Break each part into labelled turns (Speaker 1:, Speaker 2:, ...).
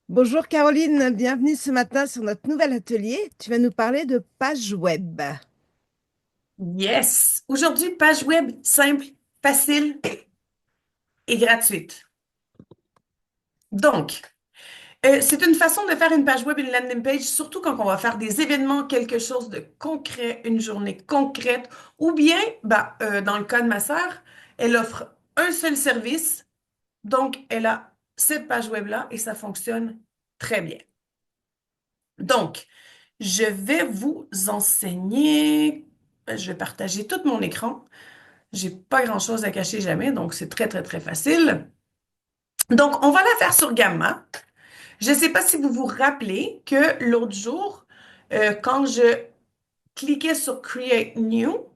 Speaker 1: Bonjour Caroline, bienvenue ce matin sur notre nouvel atelier. Tu vas nous parler de page web.
Speaker 2: Yes! Aujourd'hui, page web simple, facile et gratuite. Donc, c'est une façon de faire une page web, une landing page, surtout quand on va faire des événements, quelque chose de concret, une journée concrète, ou bien, dans le cas de ma sœur, elle offre un seul service, donc elle a cette page web-là et ça fonctionne très bien. Donc, je vais vous enseigner, je vais partager tout mon écran. J'ai pas grand-chose à cacher jamais, donc c'est très, très, très facile. Donc, on va la faire sur Gamma. Je ne sais pas si vous vous rappelez que l'autre jour, quand je cliquais sur Create New,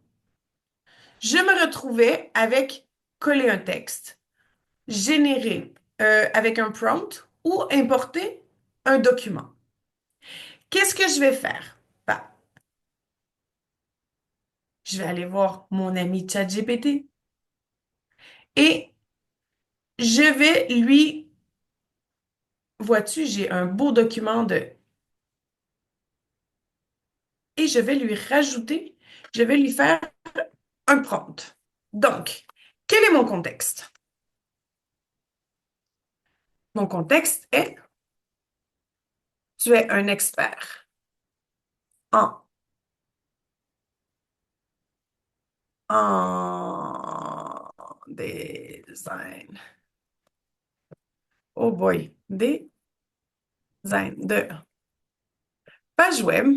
Speaker 2: je me retrouvais avec coller un texte, générer avec un prompt ou importer un document. Qu'est-ce que je vais faire? Ben, je vais aller voir mon ami ChatGPT et je vais lui, vois-tu, j'ai un beau document de et je vais lui rajouter, je vais lui faire un prompt. Donc, quel est mon contexte? Mon contexte est, tu es un expert en design. Oh boy, design de page web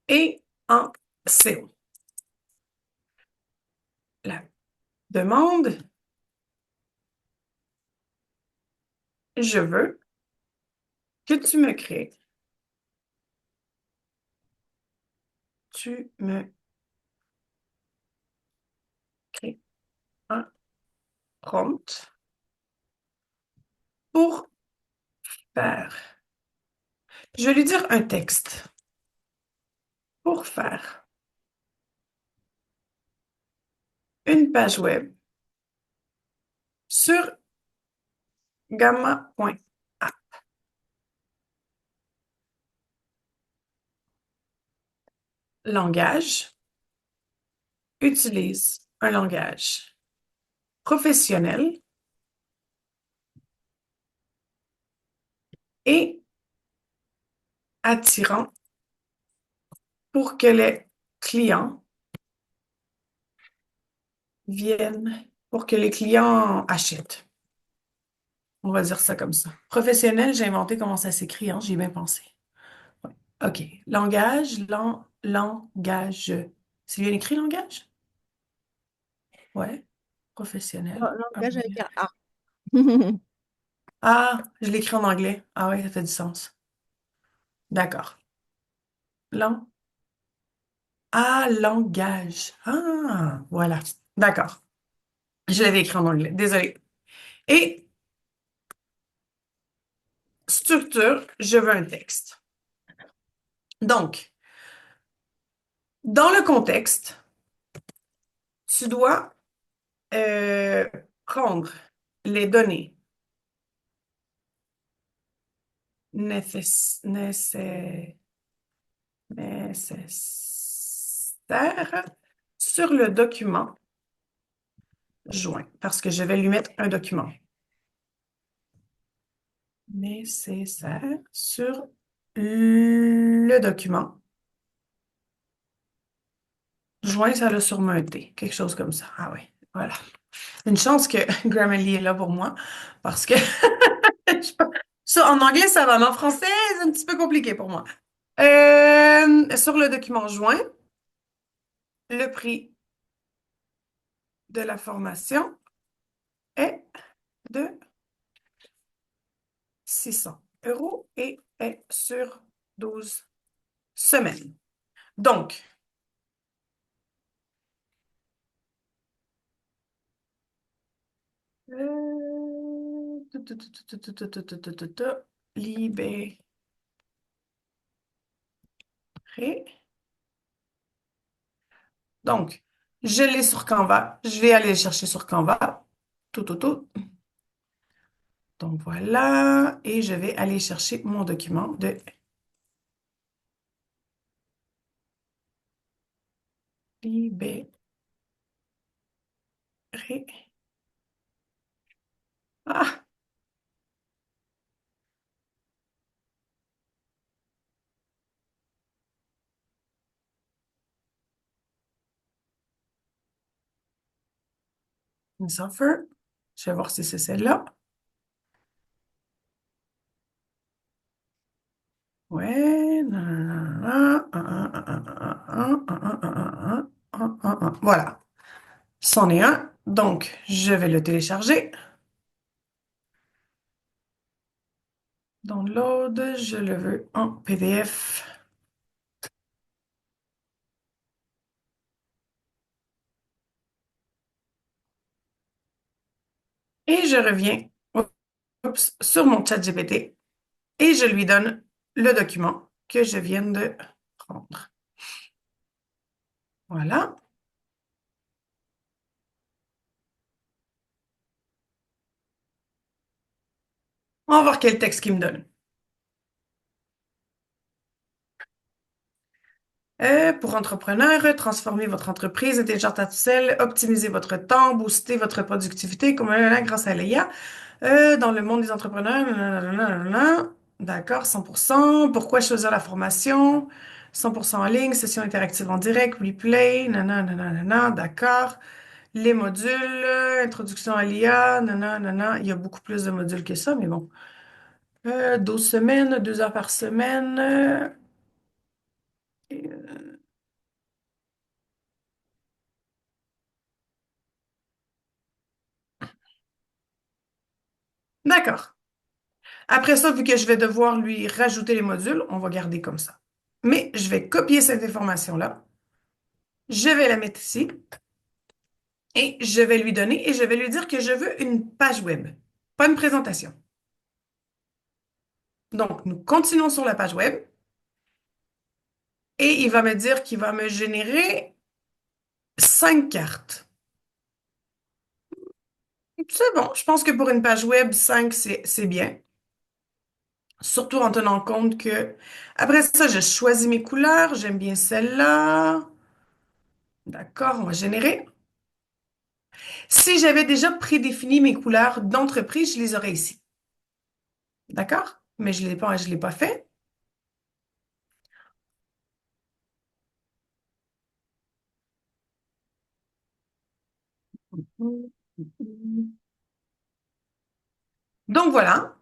Speaker 2: et en SEO. La demande, je veux que tu me crées un prompt pour faire. Je vais lui dire un texte pour faire une page web sur gamma.app. Langage, utilise un langage professionnel et attirant pour que les clients viennent, pour que les clients achètent. On va dire ça comme ça. Professionnel, j'ai inventé comment ça s'écrit, hein, j'y ai bien pensé. Ouais. OK. Langage, langage. C'est bien écrit, langage? Ouais. Professionnel.
Speaker 1: Langage avec un A.
Speaker 2: Ah, je l'écris en anglais. Ah ouais, ça fait du sens. D'accord. Lang. Ah, langage. Ah, voilà. D'accord. Je l'avais écrit en anglais. Désolée. Et structure, je veux un texte. Donc, dans le contexte, tu dois euh, prendre les données nécessaires sur le document joint, parce que je vais lui mettre un document nécessaire sur le document joint, ça l'a sûrement un T, quelque chose comme ça. Ah oui, voilà. Une chance que Grammarly est là pour moi, parce que ça, en anglais, ça va, mais en français, c'est un petit peu compliqué pour moi. Sur le document joint, le prix de la formation est de 600 € et est sur 12 semaines. Donc, libéré. Donc, je l'ai sur Canva. Je vais aller le chercher sur Canva. Tout, tout, tout. Donc voilà, et je vais aller chercher mon document de libérer. Ah, une offer. Je vais voir si c'est celle-là. Ouais, voilà, c'en est un. Donc, je vais le télécharger. Download, je le veux en PDF. Et je reviens, oups, sur mon chat GPT et je lui donne le document que je viens de prendre. Voilà. On va voir quel texte qu'il me donne. Pour entrepreneurs, transformer votre entreprise, intelligence artificielle, optimiser votre temps, booster votre productivité comme grâce à l'IA. Dans le monde des entrepreneurs, nanana. D'accord, 100%. Pourquoi choisir la formation? 100% en ligne, session interactive en direct, replay, nanana, d'accord. Les modules, introduction à l'IA, nanana. Il y a beaucoup plus de modules que ça, mais bon. 12 semaines, 2 heures par semaine. Euh, d'accord. Après ça, vu que je vais devoir lui rajouter les modules, on va garder comme ça. Mais je vais copier cette information-là. Je vais la mettre ici et je vais lui donner et je vais lui dire que je veux une page web, pas une présentation. Donc, nous continuons sur la page web et il va me dire qu'il va me générer 5 cartes. C'est bon, je pense que pour une page web, 5 c'est bien. Surtout en tenant compte que, après ça, je choisis mes couleurs. J'aime bien celle-là. D'accord, on va générer. Si j'avais déjà prédéfini mes couleurs d'entreprise, je les aurais ici. D'accord? Mais je l'ai pas fait. Donc voilà,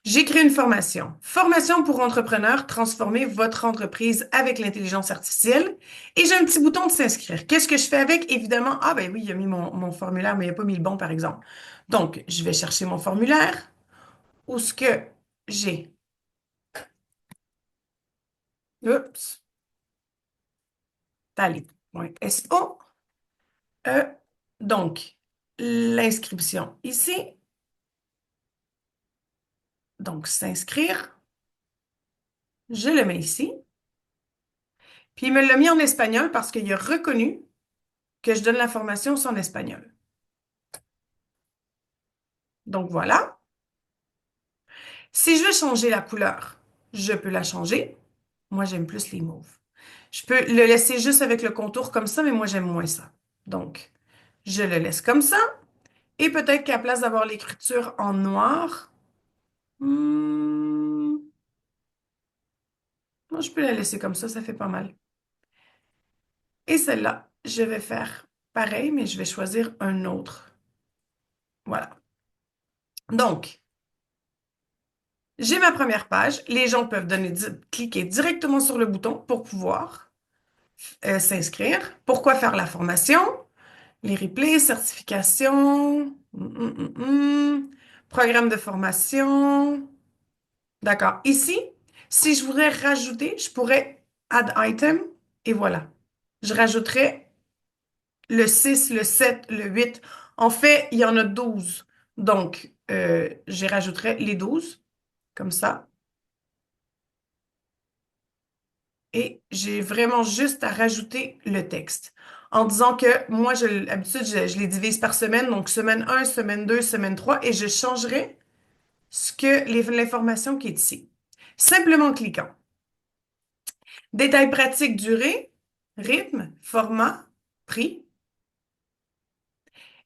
Speaker 2: j'ai créé une formation. Formation pour entrepreneurs, transformer votre entreprise avec l'intelligence artificielle. Et j'ai un petit bouton de s'inscrire. Qu'est-ce que je fais avec? Évidemment, ah ben oui, il a mis mon formulaire, mais il n'a pas mis le bon, par exemple. Donc, je vais chercher mon formulaire. Où ce que j'ai? Oups, tally.so. Euh, donc, l'inscription ici. Donc, s'inscrire. Je le mets ici. Puis, il me l'a mis en espagnol parce qu'il a reconnu que je donne la formation en espagnol. Donc, voilà. Si je veux changer la couleur, je peux la changer. Moi, j'aime plus les mauves. Je peux le laisser juste avec le contour comme ça, mais moi, j'aime moins ça. Donc, je le laisse comme ça. Et peut-être qu'à place d'avoir l'écriture en noir, hmm, moi, je peux la laisser comme ça fait pas mal. Et celle-là, je vais faire pareil, mais je vais choisir un autre. Voilà. Donc, j'ai ma première page. Les gens peuvent cliquer directement sur le bouton pour pouvoir s'inscrire. Pourquoi faire la formation? Les replays, certification, programme de formation. D'accord. Ici, si je voudrais rajouter, je pourrais add item et voilà. Je rajouterais le 6, le 7, le 8. En fait, il y en a 12. Donc, j'y rajouterais les 12 comme ça. Et j'ai vraiment juste à rajouter le texte. En disant que moi, d'habitude, je les divise par semaine. Donc, semaine 1, semaine 2, semaine 3. Et je changerai. l'information qui est ici. Simplement en cliquant. Détails pratiques, durée, rythme, format, prix.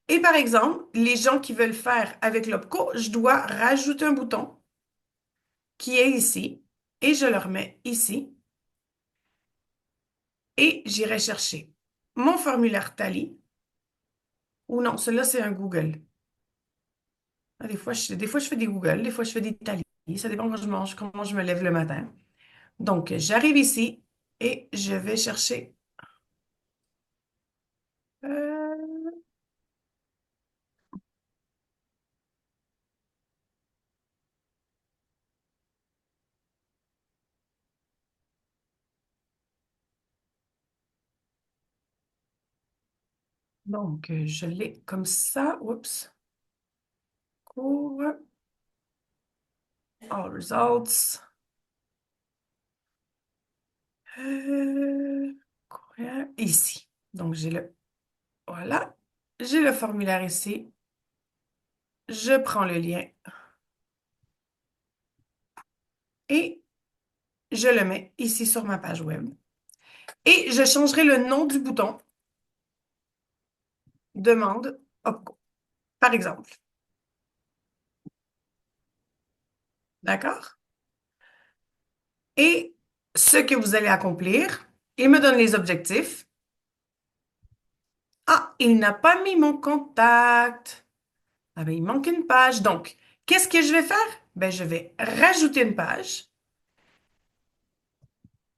Speaker 2: Et par exemple, les gens qui veulent faire avec l'OPCO, je dois rajouter un bouton qui est ici et je le remets ici et j'irai chercher mon formulaire Tally ou non, celui-là c'est un Google. Ah, des fois, je fais des Google, des fois, je fais des Tally. Ça dépend quand je mange, comment je me lève le matin. Donc, j'arrive ici et je vais chercher. euh, donc, je l'ai comme ça. Oups. Cours. All results. Euh, courriel, ici. Donc, voilà. J'ai le formulaire ici. Je prends le lien et je le mets ici sur ma page web. Et je changerai le nom du bouton Demande OPCO, par exemple. D'accord? Et ce que vous allez accomplir, il me donne les objectifs. Ah, il n'a pas mis mon contact. Ah ben, il manque une page. Donc, qu'est-ce que je vais faire? Ben, je vais rajouter une page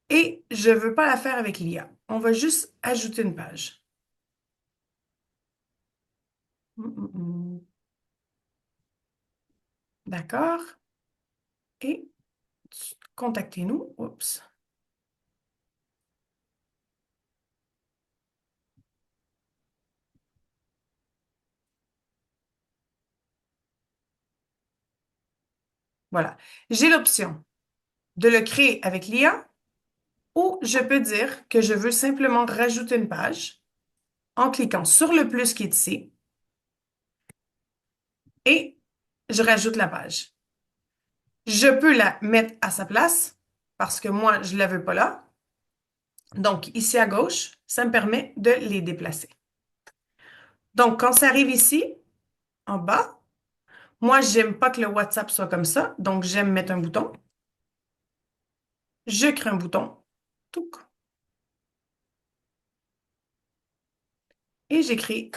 Speaker 2: et je ne veux pas la faire avec l'IA. On va juste ajouter une page. Mm. D'accord? Et contactez-nous. Oups. Voilà. J'ai l'option de le créer avec l'IA ou je peux dire que je veux simplement rajouter une page en cliquant sur le plus qui est ici et je rajoute la page. Je peux la mettre à sa place parce que moi, je ne la veux pas là. Donc, ici à gauche, ça me permet de les déplacer. Donc, quand ça arrive ici, en bas, moi, j'aime pas que le WhatsApp soit comme ça. Donc, j'aime mettre un bouton. Je crée un bouton. Touc. Et j'écris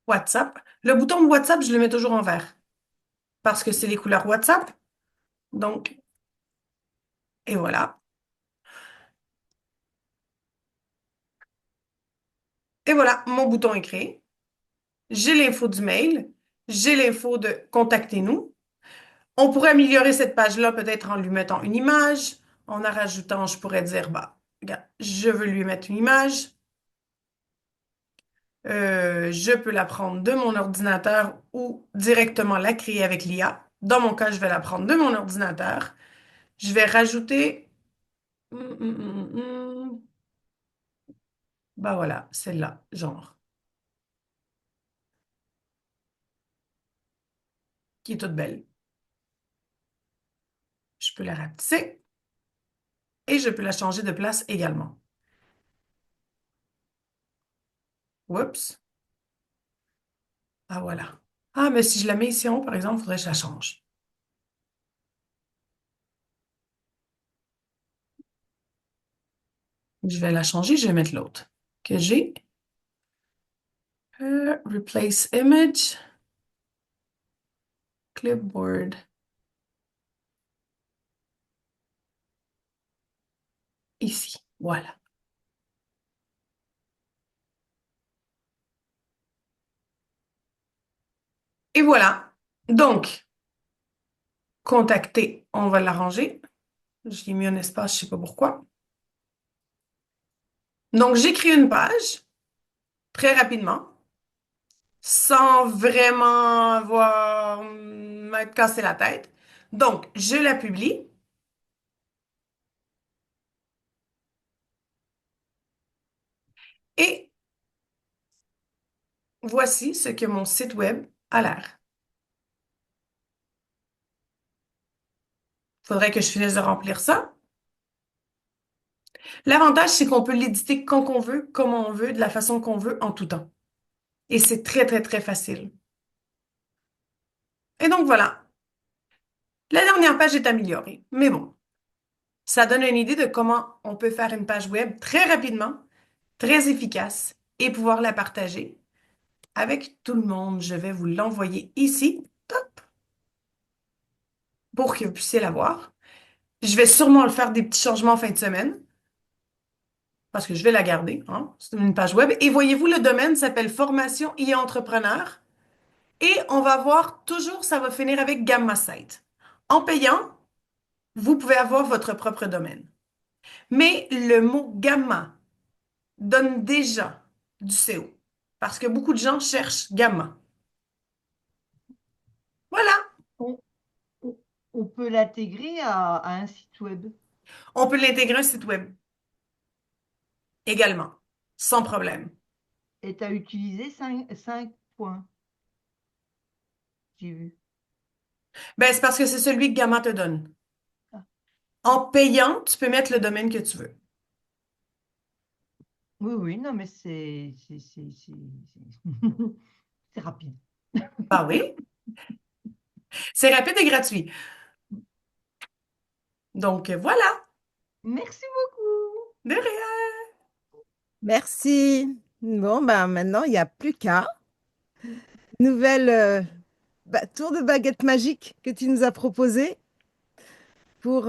Speaker 2: WhatsApp. Le bouton de WhatsApp, je le mets toujours en vert parce que c'est les couleurs WhatsApp. Donc, et voilà. Et voilà, mon bouton est créé. J'ai l'info du mail. J'ai l'info de contactez-nous. On pourrait améliorer cette page-là peut-être en lui mettant une image. En la rajoutant, je pourrais dire, bah, regarde, je veux lui mettre une image. Je peux la prendre de mon ordinateur ou directement la créer avec l'IA. Dans mon cas, je vais la prendre de mon ordinateur. Je vais rajouter, bah voilà, celle-là, genre, qui est toute belle. Je peux la rapetisser et je peux la changer de place également. Oups. Ah voilà. Ah, mais si je la mets ici en haut, par exemple, il faudrait que je la change. Je vais la changer, je vais mettre l'autre que j'ai. Replace image, clipboard, ici. Voilà. Et voilà. Donc, contacter, on va l'arranger. J'ai mis un espace, je ne sais pas pourquoi. Donc, j'écris une page très rapidement, sans vraiment avoir m'être cassé la tête. Donc, je la publie. Et voici ce que mon site web a l'air. Faudrait que je finisse de remplir ça. L'avantage, c'est qu'on peut l'éditer quand on veut, comment on veut, de la façon qu'on veut, en tout temps. Et c'est très, très, très facile. Et donc voilà, la dernière page est améliorée. Mais bon, ça donne une idée de comment on peut faire une page web très rapidement, très efficace et pouvoir la partager avec tout le monde. Je vais vous l'envoyer ici, top, pour que vous puissiez la voir. Je vais sûrement le faire des petits changements en fin de semaine parce que je vais la garder, hein. C'est une page web. Et voyez-vous, le domaine s'appelle Formation et Entrepreneur. Et on va voir toujours, ça va finir avec Gamma Site. En payant, vous pouvez avoir votre propre domaine. Mais le mot gamma donne déjà du SEO parce que beaucoup de gens cherchent gamma. Voilà,
Speaker 3: On, on- on peut l'intégrer à un site web.
Speaker 2: on peut l'intégrer à un site web également, sans problème.
Speaker 3: Et tu as utilisé 5 points, j'ai vu.
Speaker 2: Ben, c'est parce que c'est celui que Gamma te donne.
Speaker 3: Ah,
Speaker 2: En payant, tu peux mettre le domaine que tu veux.
Speaker 3: oui, oui, non, mais c'est rapide.
Speaker 2: Ah oui, c'est rapide et gratuit. Donc voilà,
Speaker 3: Merci beaucoup.
Speaker 2: de rien.
Speaker 1: Merci. Bon, ben maintenant, il n'y a plus qu'à. Nouvelle tour de baguette magique que tu nous as proposé pour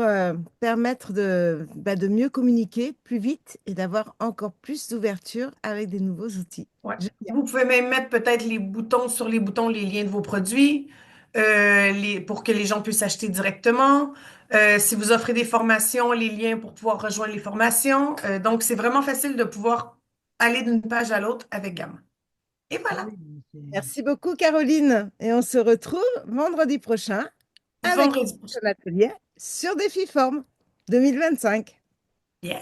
Speaker 1: permettre de mieux communiquer plus vite et d'avoir encore plus d'ouverture avec des nouveaux outils.
Speaker 2: Ouais.
Speaker 1: Génial.
Speaker 2: Vous pouvez même mettre peut-être les boutons sur les boutons, les liens de vos produits, pour que les gens puissent acheter directement. Si vous offrez des formations, les liens pour pouvoir rejoindre les formations. Donc, c'est vraiment facile de pouvoir aller d'une page à l'autre avec Gamma. Et
Speaker 3: Ah
Speaker 2: voilà,
Speaker 3: oui,
Speaker 1: Merci beaucoup, Caroline. Et on se retrouve vendredi prochain avec
Speaker 2: vendredi prochain.
Speaker 1: un atelier sur Défiforme 2025.
Speaker 2: Yeah!